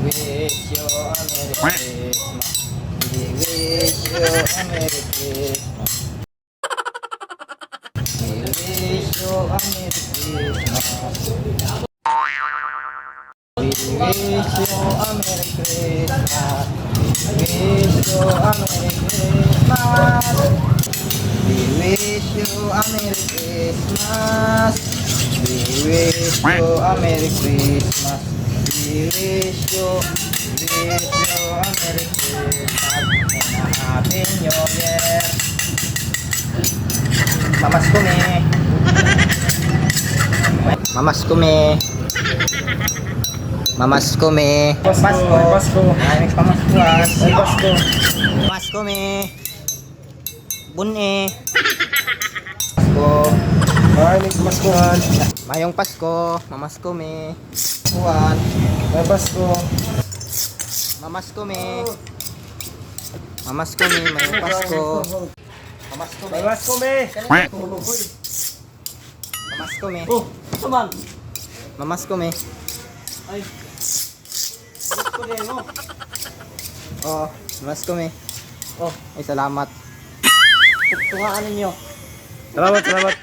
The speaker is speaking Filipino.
wish you a Merry Christmas. We wish you a Merry Christmas. We wish you a Merry Christmas. We wish you a Merry Christmas. We wish you a Merry Christmas. We wish you a Merry Christmas. We wish you a Merry Christmas. We wish you a Merry Christmas and a Happy New Year. Mamasko me. Mamasko me. Mamasko me. Pasko. Pasko. Ay, may pamaskuan. Ay, Pasko. Pasko me. Bune. Pasko. Ay, may pamaskuhan. Mayong Pasko. Mamasko me. Kuan. May Pasko. Mamasko me. Mamasko me. Mayong Pasko. Mamasko me. May Pasko, me. Mamasko me. Oh, saman. Mamasko me. Ay. Pasko din mo. Oh, mamasko me. Oh, Ay, salamat. tungaan ninyo. Salamat, salamat.